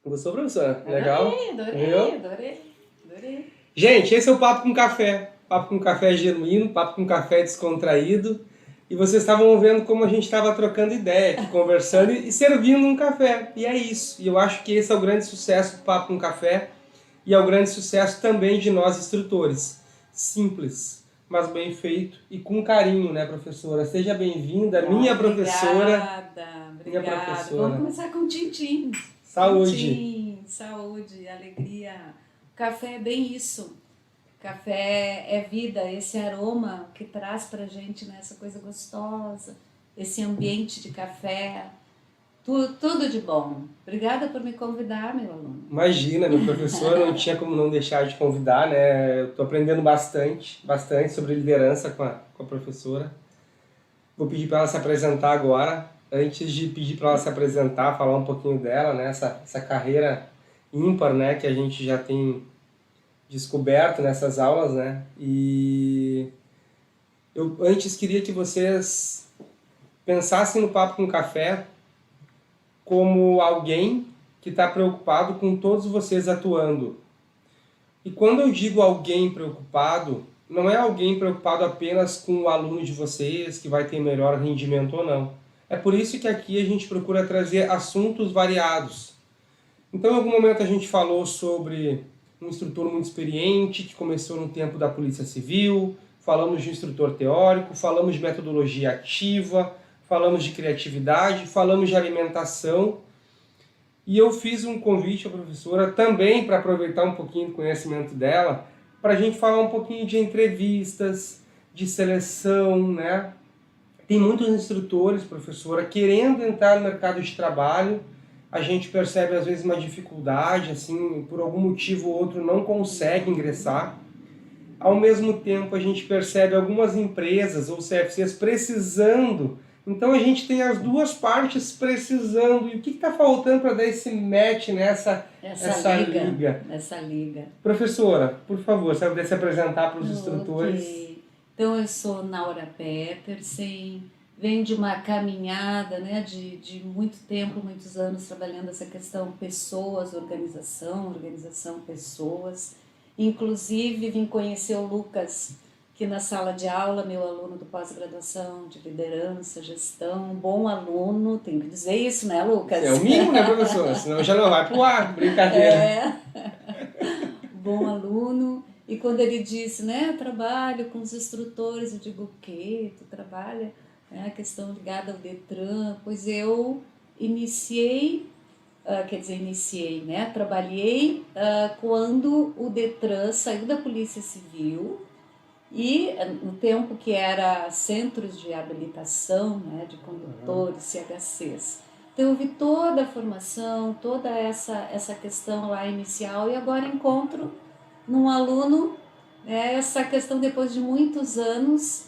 Gostou, professora? Legal? Viu? Adorei. Gente, esse é o Papo com Café. Papo com Café genuíno, papo com café descontraído. E vocês estavam vendo como a gente estava trocando ideia aqui, conversando e servindo um café. E é isso. E eu acho que esse é o grande sucesso do Papo com Café e é o grande sucesso também de nós instrutores. Simples, mas bem feito e com carinho, né, professora? Seja bem-vinda, minha professora. Minha Obrigada. Vamos professora. começar com um tintim. Saúde! Tintim, saúde, alegria. O café é bem isso. Café é vida, esse aroma que traz pra gente, né, essa coisa gostosa, esse ambiente de café, tudo de bom. Obrigada por me convidar, meu aluno. Imagina, meu professor, não tinha como não deixar de convidar, né? Eu estou aprendendo bastante sobre liderança com a professora. Vou pedir para ela se apresentar agora. Antes de pedir para ela se apresentar, falar um pouquinho dela, né? Essa carreira ímpar, né? Que a gente já tem descoberto nessas aulas, né? E eu antes queria que vocês pensassem no Papo com Café como alguém que está preocupado com todos vocês atuando. E quando eu digo alguém preocupado, não é alguém preocupado apenas com o aluno de vocês, que vai ter melhor rendimento ou não. É por isso que aqui a gente procura trazer assuntos variados. Então, em algum momento a gente falou sobre um instrutor muito experiente, que começou no tempo da Polícia Civil, falamos de instrutor teórico, falamos de metodologia ativa, falamos de criatividade, falamos de alimentação. E eu fiz um convite à professora também para aproveitar um pouquinho do conhecimento dela, para a gente falar um pouquinho de entrevistas, de seleção, né? Tem muitos instrutores, professora, querendo entrar no mercado de trabalho. A gente percebe às vezes uma dificuldade, assim, por algum motivo ou outro não consegue ingressar. Ao mesmo tempo, a gente percebe algumas empresas ou CFCs precisando. Então, a gente tem as duas partes precisando. E o que está faltando para dar esse match nessa Essa liga? essa liga. Professora, por favor, você vai se apresentar para os instrutores? Ok. Então, eu sou Naura Petersen, venho de uma caminhada, né, de muito tempo, muitos anos trabalhando essa questão pessoas, organização, pessoas. Inclusive, vim conhecer o Lucas, que na sala de aula, meu aluno do pós-graduação de liderança, gestão, um bom aluno, tenho que dizer isso, né, Lucas? É o mínimo, né, professora? Senão já não vai pro ar, brincadeira. É, bom aluno. E quando ele disse, né, eu trabalho com os instrutores, eu digo, o quê? Tu trabalha? É a questão ligada ao Detran. Pois eu iniciei, né, trabalhei quando o Detran saiu da Polícia Civil e no tempo que era centros de habilitação, né, de condutores, CHCs. Então eu vi toda a formação, toda essa questão lá inicial e agora encontro num aluno, né, essa questão depois de muitos anos,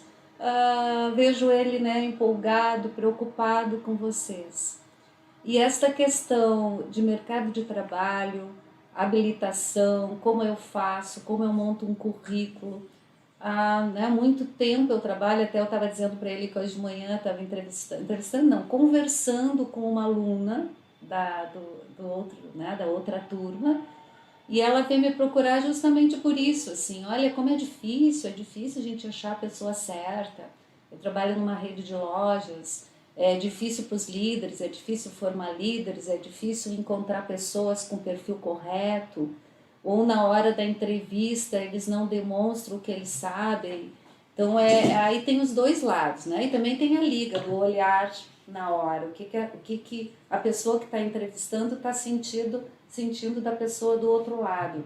vejo ele, né, empolgado, preocupado com vocês. E esta questão de mercado de trabalho, habilitação, como eu faço, como eu monto um currículo. Há muito tempo eu trabalho, até eu estava dizendo para ele que hoje de manhã estava entrevistando não, conversando com uma aluna do outro, né, da outra turma, e ela veio me procurar justamente por isso, assim, olha como é difícil a gente achar a pessoa certa. Eu trabalho numa rede de lojas, é difícil para os líderes, é difícil formar líderes, é difícil encontrar pessoas com perfil correto, ou na hora da entrevista eles não demonstram o que eles sabem. Então aí tem os dois lados, né? E também tem a liga do olhar na hora, o que a pessoa que está entrevistando está sentindo da pessoa do outro lado.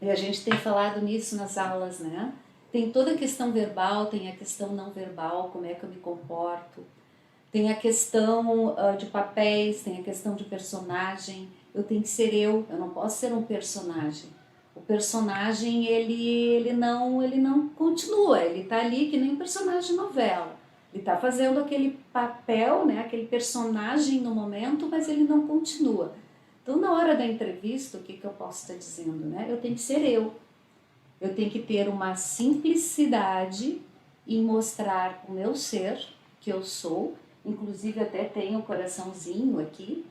E a gente tem falado nisso nas aulas, né? Tem toda a questão verbal, tem a questão não verbal, como é que eu me comporto. Tem a questão de papéis, tem a questão de personagem. Eu tenho que ser eu não posso ser um personagem. O personagem, ele não continua, ele está ali que nem um personagem de novela. Ele está fazendo aquele papel, né, aquele personagem no momento, mas ele não continua. Então, na hora da entrevista, o que eu posso estar dizendo? Né? Eu tenho que ser eu. Eu tenho que ter uma simplicidade em mostrar o meu ser, que eu sou. Inclusive, até tenho um coraçãozinho aqui.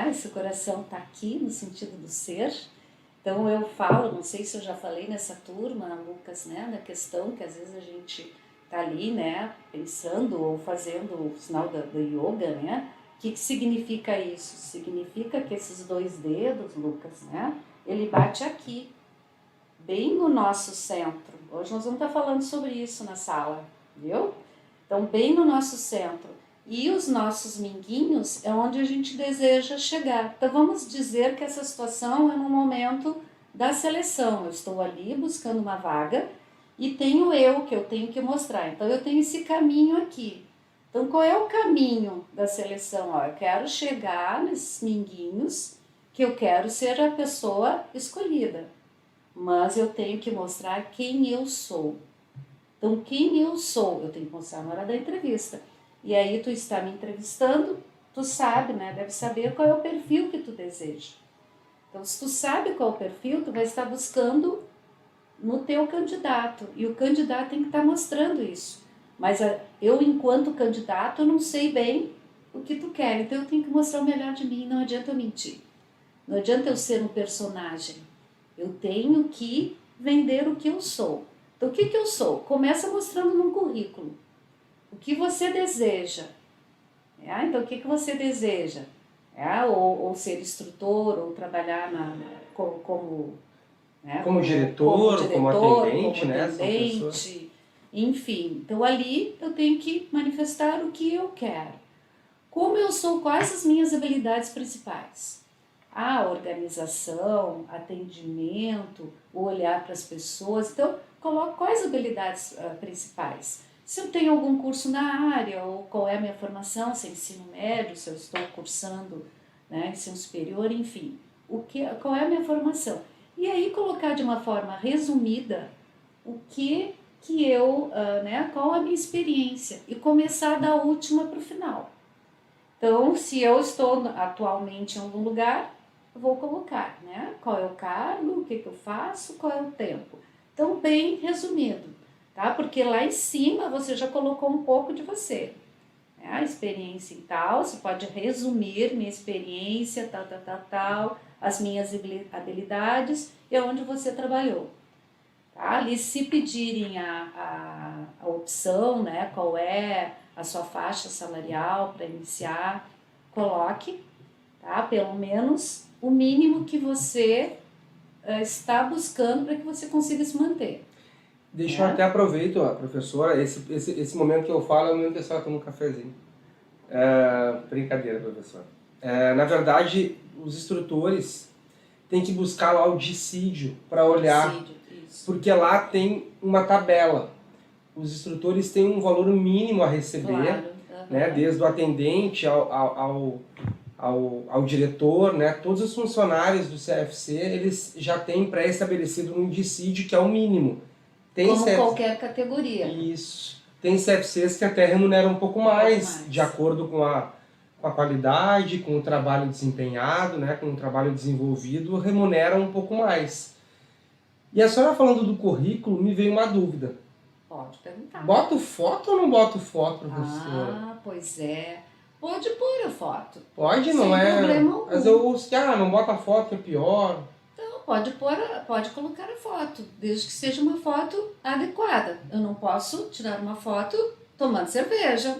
Esse coração está aqui no sentido do ser. Então eu falo, não sei se eu já falei nessa turma, Lucas, né, da questão que às vezes a gente tá ali, né, pensando ou fazendo o sinal do yoga, né? O que significa isso? Significa que esses 2 dedos, Lucas, né, ele bate aqui, bem no nosso centro. Hoje nós vamos estar falando sobre isso na sala, viu? Então, bem no nosso centro. E os nossos minguinhos é onde a gente deseja chegar. Então, vamos dizer que essa situação é no momento da seleção. Eu estou ali buscando uma vaga e tenho eu que eu tenho que mostrar. Então, eu tenho esse caminho aqui. Então, qual é o caminho da seleção? Ó, eu quero chegar nesses minguinhos que eu quero ser a pessoa escolhida. Mas eu tenho que mostrar quem eu sou. Então, quem eu sou, eu tenho que mostrar na hora da entrevista. E aí, tu está me entrevistando, tu sabe, né? Deve saber qual é o perfil que tu deseja. Então, se tu sabe qual é o perfil, tu vai estar buscando no teu candidato. E o candidato tem que estar mostrando isso. Mas eu, enquanto candidato, eu não sei bem o que tu quer. Então, eu tenho que mostrar o melhor de mim. Não adianta eu mentir. Não adianta eu ser um personagem. Eu tenho que vender o que eu sou. Então, o que eu sou? Começa mostrando num currículo. O que você deseja? Então, o que você deseja? Ou ser instrutor, ou trabalhar como, né, Como diretor, como atendente, como né? atendente, enfim. Então, ali eu tenho que manifestar o que eu quero. Como eu sou, quais as minhas habilidades principais? Organização, atendimento, o olhar para as pessoas. Então, coloco quais habilidades principais. Se eu tenho algum curso na área, ou qual é a minha formação, se é ensino médio, se eu estou cursando, né, ensino superior, enfim. Qual é a minha formação? E aí colocar de uma forma resumida o que eu, né, qual a minha experiência. E começar da última para o final. Então, se eu estou atualmente em algum lugar, eu vou colocar, né? Qual é o cargo, o que eu faço, qual é o tempo. Então, bem resumido, tá? Porque lá em cima você já colocou um pouco de você. Né? A experiência em tal, você pode resumir minha experiência, tal, as minhas habilidades e onde você trabalhou. Tá? Ali, se pedirem a opção, né? Qual é a sua faixa salarial para iniciar, coloque, tá? Pelo menos o mínimo que você está buscando para que você consiga se manter. Deixa eu até aproveito, professora, esse momento que eu falo é o momento que a senhora toma um cafezinho. Brincadeira, professora. Na verdade, os instrutores têm que buscar lá o dissídio para olhar, porque lá tem uma tabela. Os instrutores têm um valor mínimo a receber, né, desde o atendente ao diretor, né, todos os funcionários do CFC, eles já têm pré-estabelecido um dissídio que é o mínimo. Tem como qualquer categoria. Isso. Tem CFCs que até remuneram um pouco mais, de acordo com a qualidade, com o trabalho desempenhado, né, com o trabalho desenvolvido, remuneram um pouco mais. E a senhora falando do currículo, me veio uma dúvida. Pode perguntar. Boto foto ou não boto foto, professora? Pois é. Pode pôr a foto. Pode, não sem é? problema algum. Mas eu ouço que, não bota a foto que é pior. Então, pode colocar a foto, desde que seja uma foto adequada. Eu não posso tirar uma foto tomando cerveja.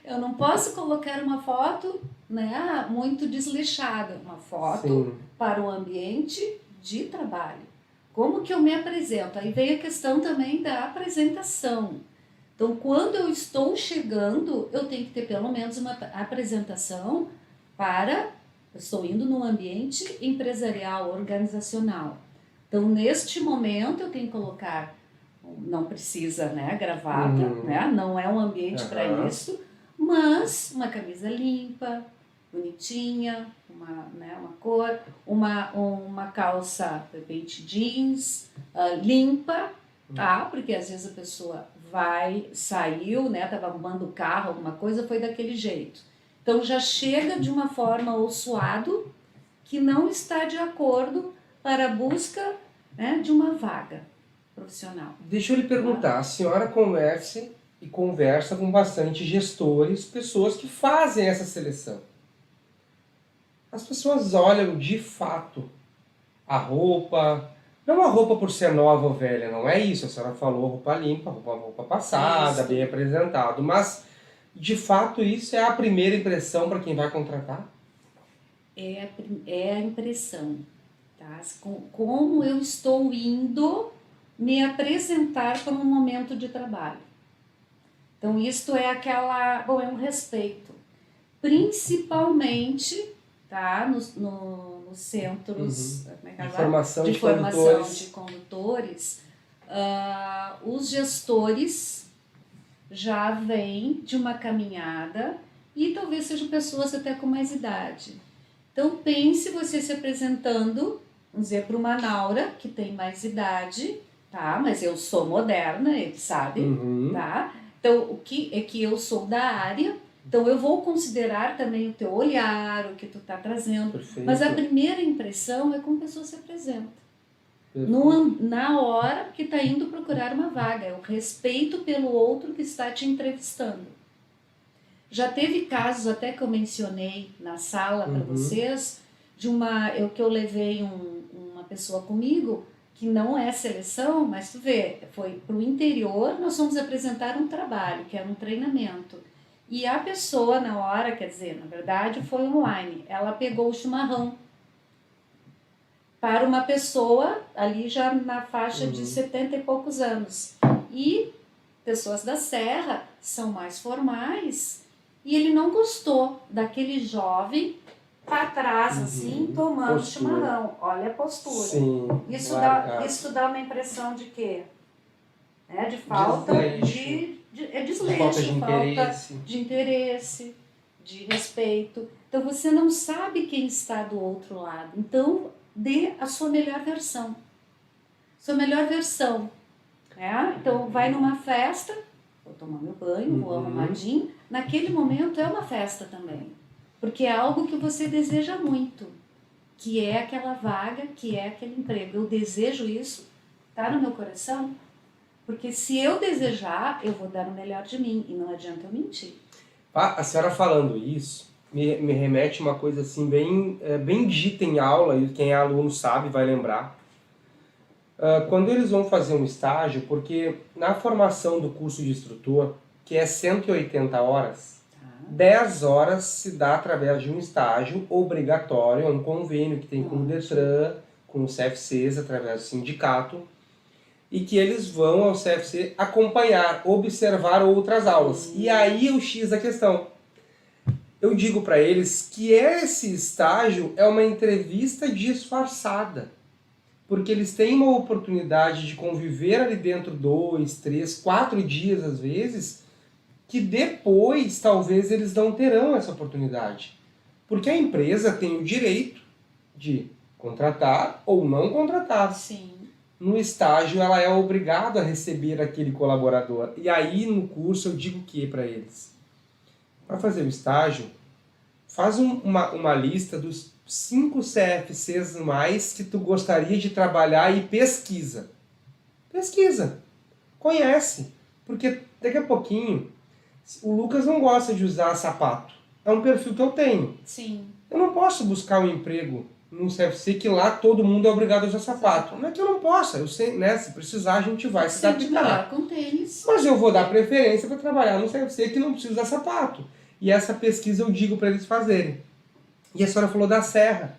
Eu não posso colocar uma foto, né, muito desleixada. Uma foto Sim. para o ambiente de trabalho. Como que eu me apresento? Aí vem a questão também da apresentação. Então, quando eu estou chegando, eu tenho que ter pelo menos uma apresentação para... Eu estou indo num ambiente empresarial, organizacional. Então, neste momento, eu tenho que colocar... Não precisa, né, gravata, né? Não é um ambiente para isso. Mas uma camisa limpa, bonitinha, uma cor, uma calça, de repente, jeans, limpa, tá? Porque às vezes a pessoa saiu, né? Tava arrumando o carro, alguma coisa, foi daquele jeito. Então já chega de uma forma ou suado que não está de acordo para a busca, né, de uma vaga profissional. Deixa eu lhe perguntar, a senhora converse e conversa com bastante gestores, pessoas que fazem essa seleção. As pessoas olham de fato a roupa, não a roupa por ser nova ou velha, não é isso. A senhora falou roupa limpa, roupa passada, Isso. bem apresentado, mas de fato isso é a primeira impressão para quem vai contratar? É a impressão, tá? Como eu estou indo me apresentar para um momento de trabalho. Então, isto é é um respeito, principalmente, tá? Nos centros como é que é De lá? formação de formação condutores. de condutores, os gestores já vêm de uma caminhada e talvez sejam pessoas até com mais idade. Então, pense você se apresentando, vamos dizer, para uma Naura que tem mais idade, tá? Mas eu sou moderna, ele sabe, tá? Então, o que é que eu sou da área, então eu vou considerar também o teu olhar, o que tu tá trazendo. Perfeito. Mas a primeira impressão é como a pessoa se apresenta. Perfeito. Na hora que está indo procurar uma vaga, é o respeito pelo outro que está te entrevistando. Já teve casos até que eu mencionei na sala para vocês, que eu levei uma pessoa comigo, que não é seleção, mas tu vê, foi para o interior, nós fomos apresentar um trabalho, que era um treinamento. E a pessoa, na hora, quer dizer, na verdade foi online, ela pegou o chimarrão para uma pessoa ali já na faixa de 70 e poucos anos. E pessoas da Serra são mais formais, e ele não gostou daquele jovem para trás, assim, tomando Postura. Chimarrão. Olha a postura. Sim, Isso largado. isso dá uma impressão de quê? De falta Desleixo. desleixo, Falta de interesse. de interesse, de respeito. Então você não sabe quem está do outro lado. Então dê a sua melhor versão. Sua melhor versão. Então vai numa festa, vou tomar meu banho, vou arrumadinho. Naquele momento é uma festa também. Porque é algo que você deseja muito. Que é aquela vaga, que é aquele emprego. Eu desejo isso, tá no meu coração. Porque se eu desejar, eu vou dar o melhor de mim. E não adianta eu mentir. A senhora falando isso, me remete uma coisa assim bem dita em aula, e quem é aluno sabe, vai lembrar. Quando eles vão fazer um estágio, porque na formação do curso de instrutor, que é 180 horas, 10 horas se dá através de um estágio obrigatório, um convênio que tem com o Detran, com os CFCs, através do sindicato, e que eles vão ao CFC acompanhar, observar outras aulas. E aí o X da questão. Eu digo para eles que esse estágio é uma entrevista disfarçada. Porque eles têm uma oportunidade de conviver ali dentro 2, 3, 4 dias às vezes, que depois talvez eles não terão essa oportunidade. Porque a empresa tem o direito de contratar ou não contratar. Sim. No estágio ela é obrigada a receber aquele colaborador. E aí no curso eu digo o que para eles? Para fazer o estágio, faz uma lista dos 5 CFCs mais que tu gostaria de trabalhar e pesquisa. Pesquisa. Conhece. Porque daqui a pouquinho, o Lucas não gosta de usar sapato. É um perfil que eu tenho. Sim. Eu não posso buscar um emprego num CFC que lá todo mundo é obrigado a usar sapato. Não é que eu não possa. Eu sei, né? Se precisar, a gente vai se Sempre adaptar. melhor com tênis. Mas eu vou dar preferência para trabalhar num CFC que não precisa usar sapato. E essa pesquisa eu digo para eles fazerem. E a senhora falou da Serra.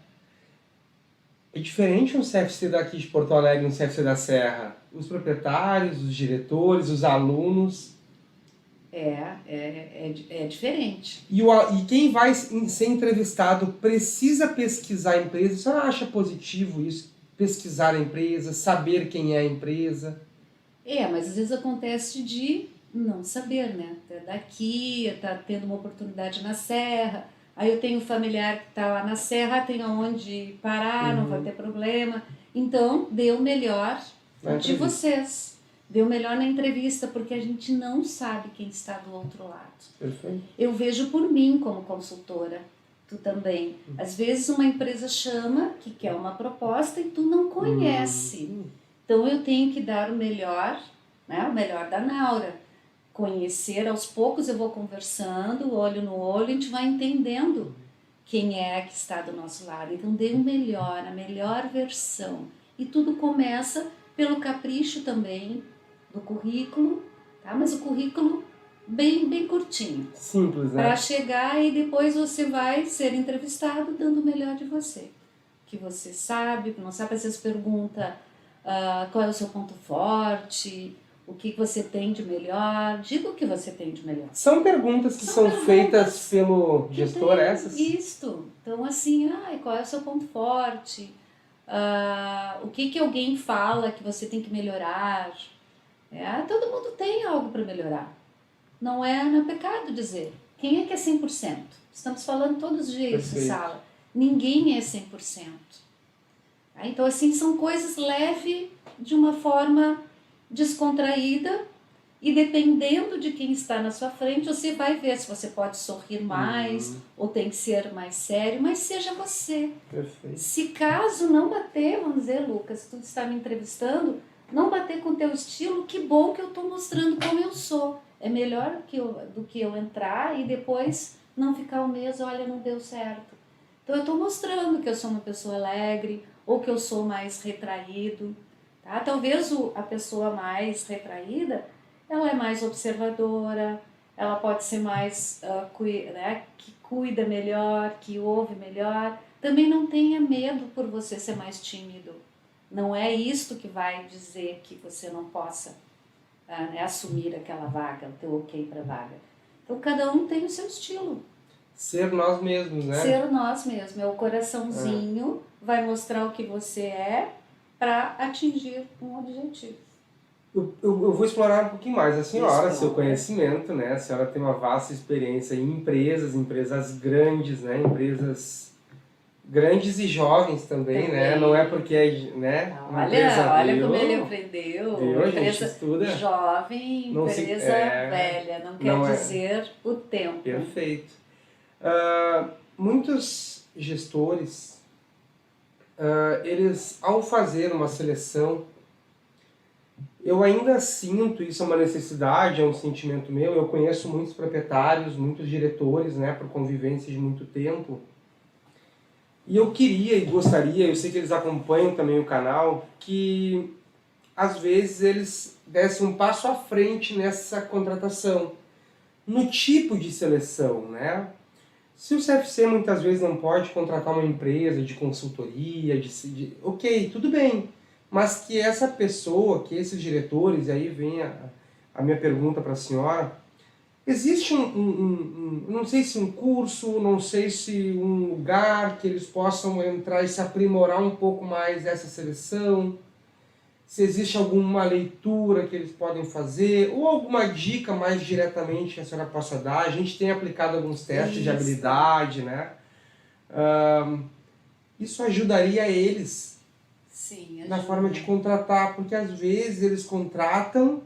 É diferente um CFC daqui de Porto Alegre e um CFC da Serra. Os proprietários, os diretores, os alunos. É diferente. E quem vai ser entrevistado precisa pesquisar a empresa. A senhora acha positivo isso? Pesquisar a empresa, saber quem é a empresa? Mas às vezes acontece de não saber, né? Daqui, tá tendo uma oportunidade na Serra. Aí eu tenho um familiar que está lá na Serra, tem aonde parar, não vai ter problema. Então, dê o melhor de vocês. Dê o melhor na entrevista, porque a gente não sabe quem está do outro lado. Perfeito. Eu vejo por mim como consultora, tu também. Às vezes uma empresa chama, que quer uma proposta e tu não conhece. Então eu tenho que dar o melhor, né? O melhor da Naura. conhecer, aos poucos eu vou conversando, olho no olho, a gente vai entendendo quem é que está do nosso lado. Então dê o melhor, a melhor versão. E tudo começa pelo capricho também do currículo, tá? Mas o currículo bem curtinho. Simples, né? Para chegar e depois você vai ser entrevistado dando o melhor de você. Que você sabe, não sabe, às vezes pergunta qual é o seu ponto forte, o que você tem de melhor, diga o que você tem de melhor. São perguntas que são feitas pelo gestor, essas? Isto. Então, assim, qual é o seu ponto forte? O que alguém fala que você tem que melhorar? Todo mundo tem algo para melhorar. Não é pecado dizer. Quem é que é 100%? Estamos falando todos os dias em sala. Ninguém é 100%. Então, assim, são coisas leves de uma forma descontraída e dependendo de quem está na sua frente, você vai ver se você pode sorrir mais ou tem que ser mais sério, mas seja você. Perfeito. Se caso não bater, vamos dizer, Lucas, tu está me entrevistando, não bater com o teu estilo, que bom que eu estou mostrando como eu sou. É melhor do que eu entrar e depois não ficar um mês, olha, não deu certo. Então eu estou mostrando que eu sou uma pessoa alegre ou que eu sou mais retraído. Tá? Talvez a pessoa mais retraída, ela é mais observadora, ela pode ser mais, que cuida melhor, que ouve melhor. Também não tenha medo por você ser mais tímido. Não é isto que vai dizer que você não possa assumir aquela vaga, o teu ok para vaga. Então cada um tem o seu estilo. Ser nós mesmos, né? Ser nós mesmos. É o coraçãozinho, vai mostrar o que você é para atingir um objetivo. Eu vou explorar um pouquinho mais a senhora, seu conhecimento, né? A senhora tem uma vasta experiência em empresas grandes, né? Empresas grandes e jovens também, né? Não é porque é, né? Olha como ele aprendeu. Viu? A gente estuda. Jovem, empresa velha, não quer dizer o tempo. Perfeito. Muitos gestores, eles, ao fazer uma seleção, eu ainda sinto, isso é uma necessidade, é um sentimento meu, eu conheço muitos proprietários, muitos diretores, né, por convivência de muito tempo, e eu queria e gostaria, eu sei que eles acompanham também o canal, que às vezes eles dessem um passo à frente nessa contratação, no tipo de seleção, né? Se o CFC muitas vezes não pode contratar uma empresa de consultoria, ok, tudo bem, mas que essa pessoa, que esses diretores, e aí vem a minha pergunta para a senhora, existe não sei se um curso, não sei se um lugar que eles possam entrar e se aprimorar um pouco mais dessa seleção, se existe alguma leitura que eles podem fazer, ou alguma dica mais diretamente que a senhora possa dar. A gente tem aplicado alguns testes de habilidade, né? Isso ajudaria eles na forma de contratar, porque às vezes eles contratam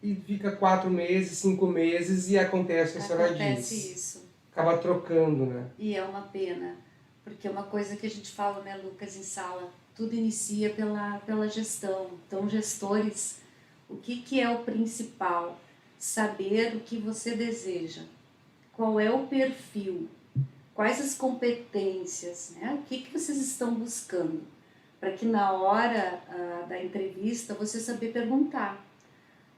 e fica 4 meses, 5 meses e acontece o que a senhora disse. Acontece isso. Acaba trocando, né? E é uma pena, porque é uma coisa que a gente fala, né, Lucas, em sala, tudo inicia pela gestão. Então, gestores, o que é o principal? Saber o que você deseja, qual é o perfil, quais as competências, né? O que vocês estão buscando, para que na hora da entrevista você saber perguntar.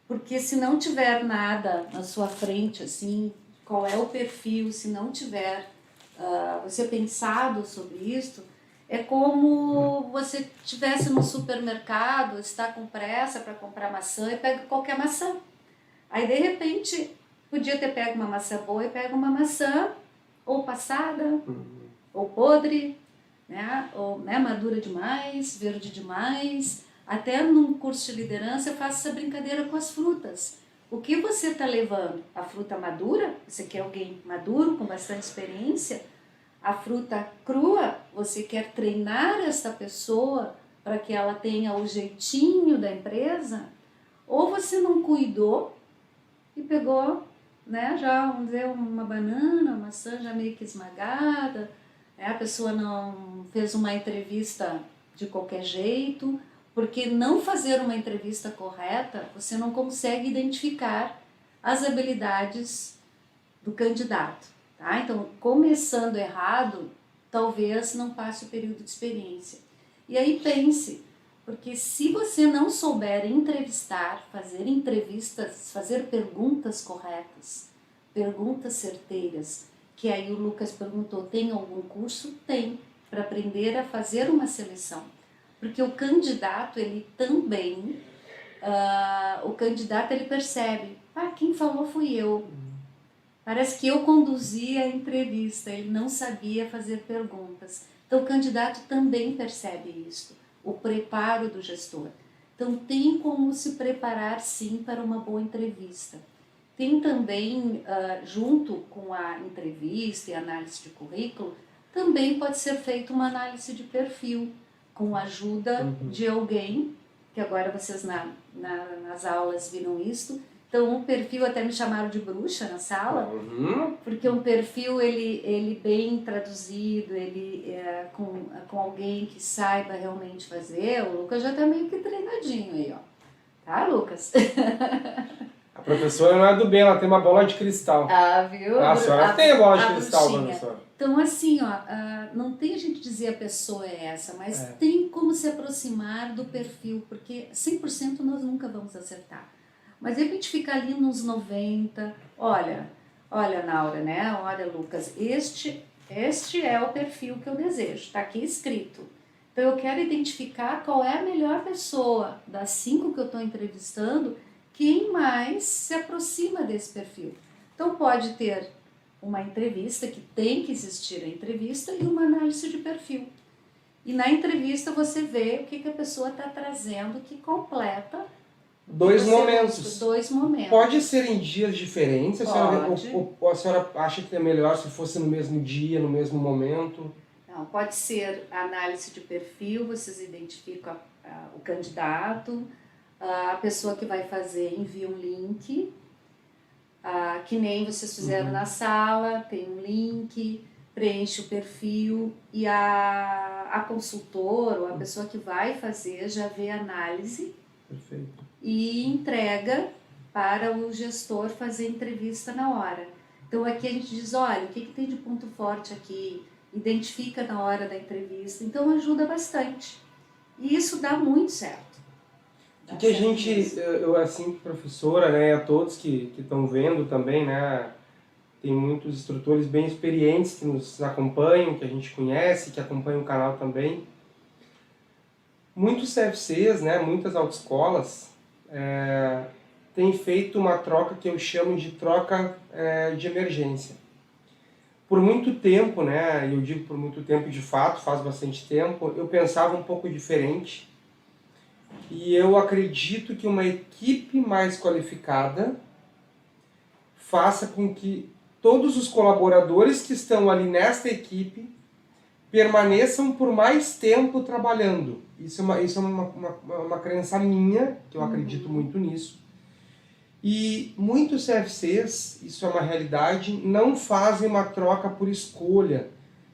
Porque se não tiver nada na sua frente, assim, qual é o perfil, se não tiver você pensado sobre isso, é como você estivesse no supermercado, está com pressa para comprar maçã e pega qualquer maçã. Aí, de repente, podia ter pego uma maçã boa e pega uma maçã ou passada, ou podre, né? Ou madura demais, verde demais. Até num curso de liderança eu faço essa brincadeira com as frutas. O que você está levando? A fruta madura? Você quer alguém maduro, com bastante experiência? A fruta crua? Você quer treinar essa pessoa para que ela tenha o jeitinho da empresa? Ou você não cuidou e pegou, né, já, vamos dizer, uma banana, uma maçã já meio que esmagada, né? A pessoa não fez uma entrevista de qualquer jeito, porque não fazer uma entrevista correta, você não consegue identificar as habilidades do candidato. Tá? Então, começando errado, talvez não passe o período de experiência. E aí pense, porque se você não souber entrevistar, fazer entrevistas, fazer perguntas corretas, perguntas certeiras, que aí o Lucas perguntou, tem algum curso? Tem, para aprender a fazer uma seleção. Porque o candidato, ele também, o candidato ele percebe, quem falou fui eu. Parece que eu conduzi a entrevista, ele não sabia fazer perguntas. Então o candidato também percebe isso, o preparo do gestor. Então tem como se preparar sim para uma boa entrevista. Tem também, junto com a entrevista e análise de currículo, também pode ser feita uma análise de perfil, com a ajuda de alguém, que agora vocês nas aulas viram isso. Então, um perfil, até me chamaram de bruxa na sala, porque um perfil, ele bem traduzido, ele com alguém que saiba realmente fazer. O Lucas já está meio que treinadinho aí, ó. Tá, Lucas? A professora não é do bem, ela tem uma bola de cristal. Viu? A senhora tem a bola de cristal, bruxinha. professora. Então, assim, não tem a gente dizer a pessoa é essa, mas tem como se aproximar do perfil, porque 100% nós nunca vamos acertar. Mas de repente fica ali nos 90, olha Naura, né? Olha, Lucas, este é o perfil que eu desejo, está aqui escrito. Então eu quero identificar qual é a melhor pessoa das 5 que eu estou entrevistando, quem mais se aproxima desse perfil. Então pode ter uma entrevista, que tem que existir a entrevista, e uma análise de perfil. E na entrevista você vê o que a pessoa está trazendo que completa dois momentos. Pode ser em dias diferentes? A senhora acha que é melhor se fosse no mesmo dia, no mesmo momento? Não, pode ser a análise de perfil, vocês identificam o candidato, a pessoa que vai fazer envia um link, que nem vocês fizeram na sala, tem um link, preenche o perfil e a consultora ou a pessoa que vai fazer já vê a análise. Perfeito. E entrega para o gestor fazer entrevista na hora. Então aqui a gente diz, olha, o que tem de ponto forte aqui, identifica na hora da entrevista, então ajuda bastante. E isso dá muito certo. O que a gente, eu assim, professora, né, a todos que estão vendo também, né, tem muitos instrutores bem experientes que nos acompanham, que a gente conhece, que acompanham o canal também. Muitos CFCs, né, muitas autoescolas, têm feito uma troca que eu chamo de troca de emergência. Por muito tempo, né, e eu digo por muito tempo de fato, faz bastante tempo, eu pensava um pouco diferente. E eu acredito que uma equipe mais qualificada faça com que todos os colaboradores que estão ali nesta equipe permaneçam por mais tempo trabalhando. Isso é uma crença minha, que eu acredito muito nisso. E muitos CFCs, isso é uma realidade, não fazem uma troca por escolha,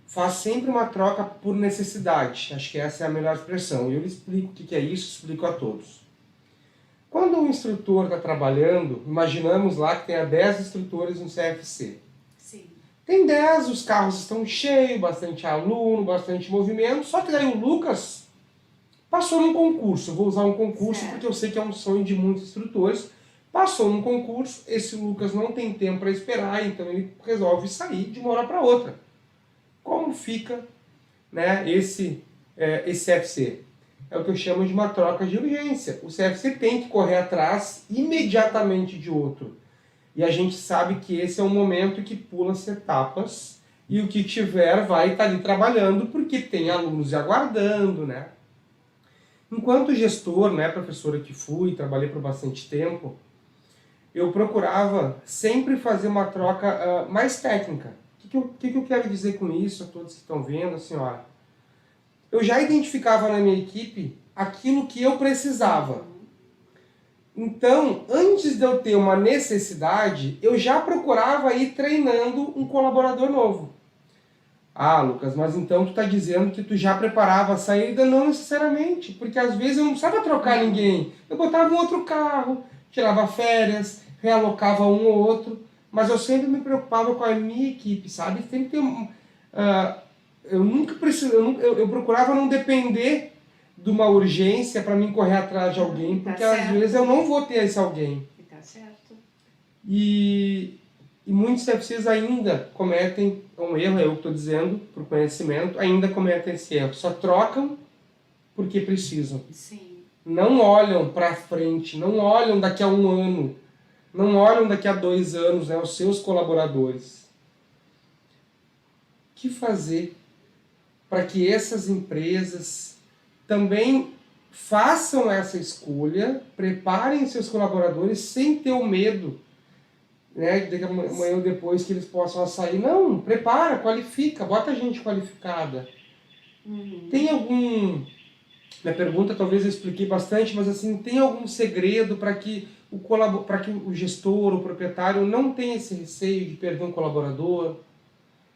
faz sempre uma troca por necessidade. Acho que essa é a melhor expressão. Eu lhe explico o que é isso, explico a todos. Quando um instrutor está trabalhando, imaginamos lá que tenha 10 instrutores no CFC. Sim. Tem 10, os carros estão cheios, bastante aluno, bastante movimento, só que daí o Lucas passou num concurso. Eu vou usar um concurso porque eu sei que é um sonho de muitos instrutores. Passou num concurso, esse Lucas não tem tempo para esperar, então ele resolve sair de uma hora para outra. Como fica, né, esse CFC? É o que eu chamo de uma troca de urgência. O CFC tem que correr atrás imediatamente de outro. E a gente sabe que esse é um momento que pula-se etapas e o que tiver vai estar ali trabalhando porque tem alunos aguardando, né? Enquanto gestor, né, professora que fui, trabalhei por bastante tempo, eu procurava sempre fazer uma troca mais técnica. O que eu quero dizer com isso a todos que estão vendo? Assim, ó, eu já identificava na minha equipe aquilo que eu precisava. Então, antes de eu ter uma necessidade, eu já procurava ir treinando um colaborador novo. Ah, Lucas, mas então tu está dizendo que tu já preparava a saída? Não necessariamente, porque às vezes eu não precisava trocar ninguém. Eu botava um outro carro, tirava férias, realocava um ou outro, mas eu sempre me preocupava com a minha equipe, sabe? Tem que ter eu nunca preciso, eu procurava não depender de uma urgência para mim correr atrás de alguém, porque às vezes eu não vou ter esse alguém. Tá certo. E muitos CFCs ainda cometem um erro, é eu que estou dizendo, por conhecimento, ainda cometem esse erro. Só trocam porque precisam. Sim. Não olham para frente, não olham daqui a 1 ano, não olham daqui a 2 anos, né, os seus colaboradores. O que fazer para que essas empresas também façam essa escolha, preparem seus colaboradores sem ter o medo, né, de que amanhã ou depois que eles possam sair? Não, prepara, qualifica, bota gente qualificada. Tem algum... Minha pergunta talvez eu expliquei bastante, mas assim, tem algum segredo para que o gestor, o proprietário não tenha esse receio de perder um colaborador?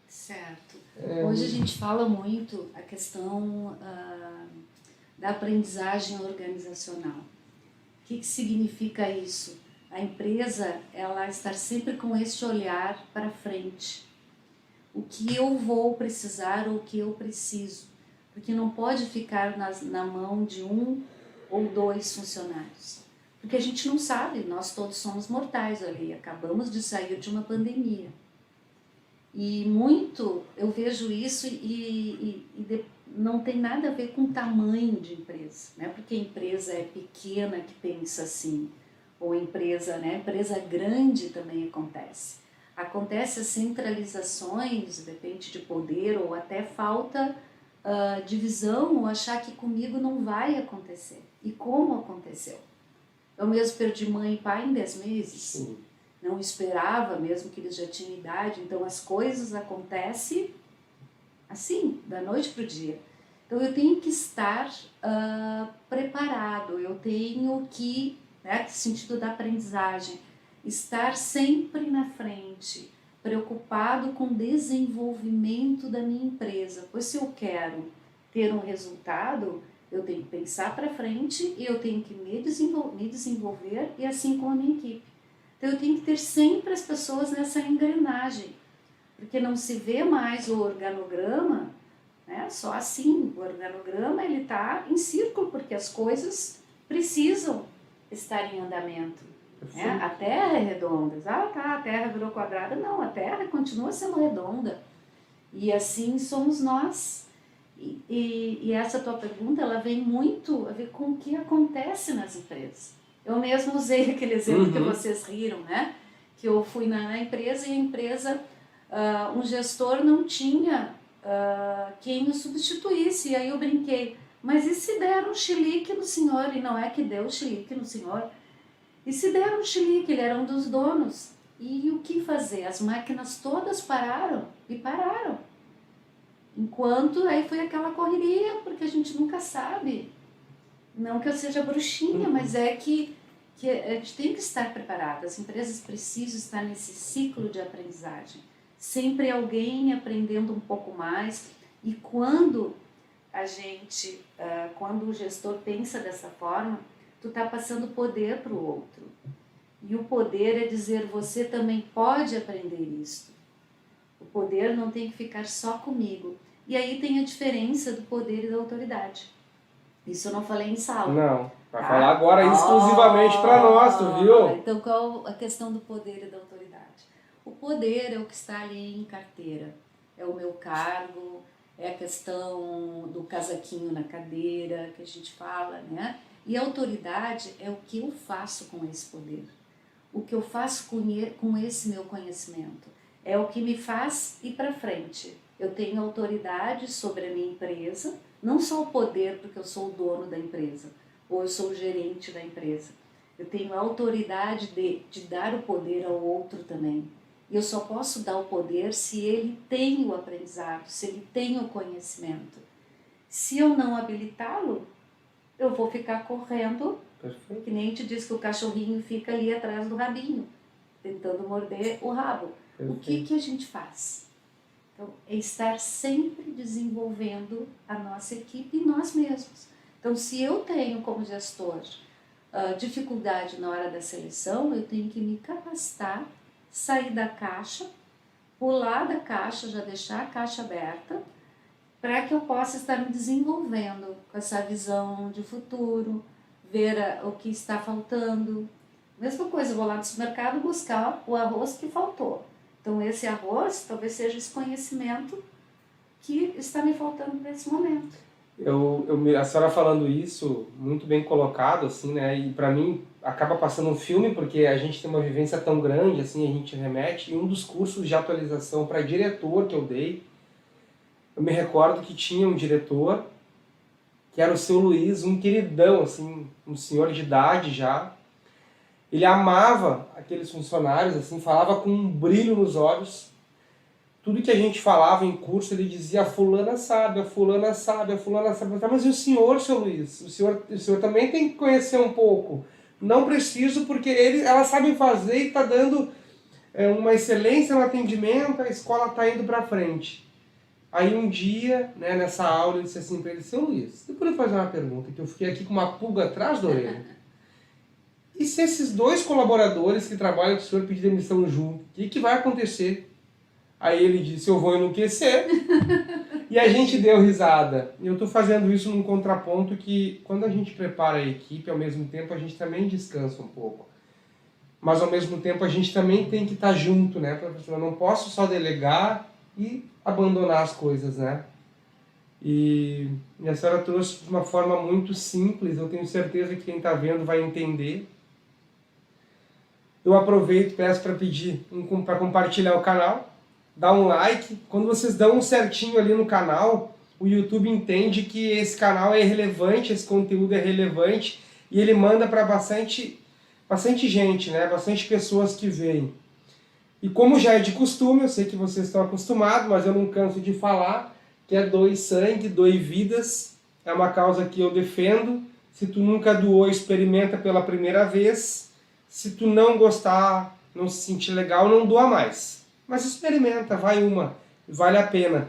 Certo. Hoje a gente fala muito a questão da aprendizagem organizacional. O que significa isso? A empresa, ela estar sempre com esse olhar para frente. O que eu vou precisar ou o que eu preciso. Porque não pode ficar na mão de 1 ou 2 funcionários. Porque a gente não sabe, nós todos somos mortais ali, acabamos de sair de uma pandemia. E muito eu vejo isso não tem nada a ver com tamanho de empresa, né? Porque a empresa é pequena que pensa assim, ou empresa, né? Empresa grande também acontece. Acontece as centralizações, depende de poder ou até falta de visão, ou achar que comigo não vai acontecer. E como aconteceu? Eu mesmo perdi mãe e pai em 10 meses. Sim. Não esperava, mesmo que eles já tinham idade. Então as coisas acontecem assim, da noite para o dia. Então eu tenho que estar preparado, eu tenho que, né, no sentido da aprendizagem, estar sempre na frente, preocupado com o desenvolvimento da minha empresa. Pois se eu quero ter um resultado, eu tenho que pensar para frente e eu tenho que me desenvolver e assim com a minha equipe. Então eu tenho que ter sempre as pessoas nessa engrenagem, porque não se vê mais o organograma, né, só assim. O organograma ele está em círculo, porque as coisas precisam estar em andamento. Né? A Terra é redonda. A Terra virou quadrada. Não, a Terra continua sendo redonda. E assim somos nós. E essa tua pergunta, ela vem muito a ver com o que acontece nas empresas. Eu mesmo usei aquele exemplo que vocês riram, né? Que eu fui na empresa e a empresa, um gestor não tinha quem o substituísse. E aí eu brinquei, mas e se der um chilique no senhor? E não é que deu chilique no senhor. E se der um chilique, ele era um dos donos. E o que fazer? As máquinas todas pararam e pararam. Enquanto aí foi aquela correria, porque a gente nunca sabe. Não que eu seja bruxinha, mas é que a gente tem que estar preparado. As empresas precisam estar nesse ciclo de aprendizagem. Sempre alguém aprendendo um pouco mais. E quando quando o gestor pensa dessa forma, tu está passando poder para o outro. E o poder é dizer, você também pode aprender isso. O poder não tem que ficar só comigo. E aí tem a diferença do poder e da autoridade. Isso eu não falei em sala. Não, vai falar agora exclusivamente para nós, tu viu? Então qual a questão do poder e da autoridade? O poder é o que está ali em carteira. É o meu cargo, é a questão do casaquinho na cadeira que a gente fala, né? E a autoridade é o que eu faço com esse poder. O que eu faço com esse meu conhecimento. É o que me faz ir para frente. Eu tenho autoridade sobre a minha empresa, não só o poder porque eu sou o dono da empresa, ou eu sou o gerente da empresa. Eu tenho a autoridade de dar o poder ao outro também. E eu só posso dar o poder se ele tem o aprendizado, se ele tem o conhecimento. Se eu não habilitá-lo, eu vou ficar correndo. Perfeito. Que nem te diz que o cachorrinho fica ali atrás do rabinho, tentando morder o rabo. Perfeito. O que a gente faz? Então, é estar sempre desenvolvendo a nossa equipe e nós mesmos. Então, se eu tenho como gestor dificuldade na hora da seleção, eu tenho que me capacitar, sair da caixa, pular da caixa, já deixar a caixa aberta, para que eu possa estar me desenvolvendo com essa visão de futuro, ver o que está faltando. Mesma coisa, eu vou lá no supermercado buscar o arroz que faltou. Então esse arroz talvez seja esse conhecimento que está me faltando para esse momento. A senhora falando isso, muito bem colocado, assim, né? E para mim acaba passando um filme, porque a gente tem uma vivência tão grande, assim, a gente remete. E um dos cursos de atualização para diretor que eu dei, eu me recordo que tinha um diretor, que era o seu Luiz, um queridão, assim, um senhor de idade já. Ele amava aqueles funcionários, assim, falava com um brilho nos olhos. Tudo que a gente falava em curso, ele dizia: a fulana sabe, a fulana sabe, a fulana sabe. Mas e o senhor, seu Luiz? O senhor também tem que conhecer um pouco. Não preciso, porque elas sabem fazer e está dando uma excelência no atendimento, a escola está indo para frente. Aí um dia, né, nessa aula, eu disse assim para ele: seu Luiz, eu poderia fazer uma pergunta, que eu fiquei aqui com uma pulga atrás da orelha. E se esses dois colaboradores que trabalham com o senhor pedir demissão junto, o que vai acontecer? Aí ele disse: eu vou enlouquecer. E a gente deu risada. Eu estou fazendo isso num contraponto que, quando a gente prepara a equipe, ao mesmo tempo a gente também descansa um pouco. Mas ao mesmo tempo a gente também tem que estar junto, né, professor? Eu não posso só delegar e abandonar as coisas, né? E a senhora trouxe de uma forma muito simples, eu tenho certeza que quem está vendo vai entender. Eu aproveito e peço para pedir para compartilhar o canal, dar um like. Quando vocês dão um certinho ali no canal, o YouTube entende que esse canal é relevante, esse conteúdo é relevante, e ele manda para bastante gente, né? Bastante pessoas que veem. E como já é de costume, eu sei que vocês estão acostumados, mas eu não canso de falar, que é doe sangue, doe vidas. É uma causa que eu defendo. Se tu nunca doou, experimenta pela primeira vez. Se tu não gostar, não se sentir legal, não doa mais. Mas experimenta, vai uma, vale a pena.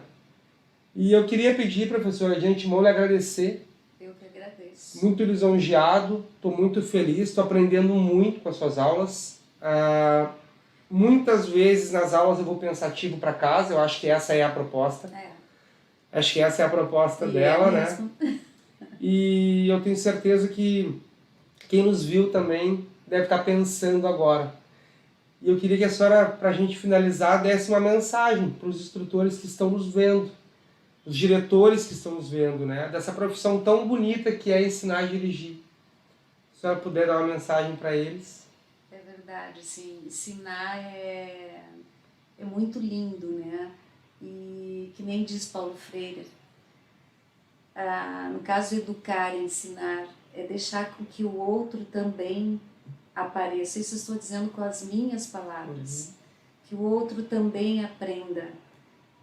E eu queria pedir, professora, de antemão, lhe agradecer. Eu que agradeço. Muito lisonjeado, estou muito feliz, estou aprendendo muito com as suas aulas. Muitas vezes nas aulas eu vou pensativo para casa, eu acho que essa é a proposta. Acho que essa é a proposta dela, né? E eu tenho certeza que quem nos viu também deve estar pensando agora. E eu queria que a senhora, para a gente finalizar, desse uma mensagem para os instrutores que estão nos vendo, os diretores que estão nos vendo, né? Dessa profissão tão bonita que é ensinar a dirigir. Se a senhora puder dar uma mensagem para eles. É verdade, sim. Ensinar é muito lindo, né? E que nem diz Paulo Freire, no caso de educar e ensinar, é deixar com que o outro também apareça. Isso estou dizendo com as minhas palavras. Que o outro também aprenda.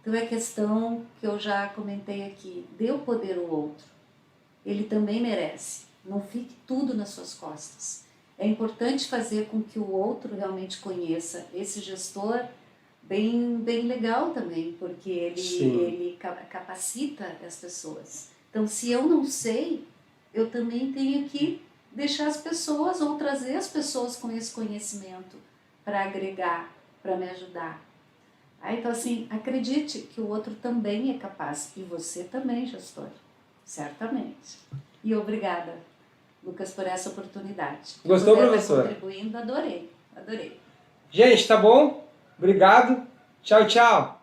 Então é questão que eu já comentei aqui. Dê o poder ao outro. Ele também merece. Não fique tudo nas suas costas. É importante fazer com que o outro realmente conheça. Esse gestor, bem legal também, porque ele capacita as pessoas. Então, se eu não sei, eu também tenho que deixar as pessoas ou trazer as pessoas com esse conhecimento para agregar, para me ajudar. Então, assim, acredite que o outro também é capaz. E você também, gestor. Certamente. E obrigada, Lucas, por essa oportunidade. Gostou, professora? Contribuindo, adorei. Gente, tá bom? Obrigado. Tchau, tchau.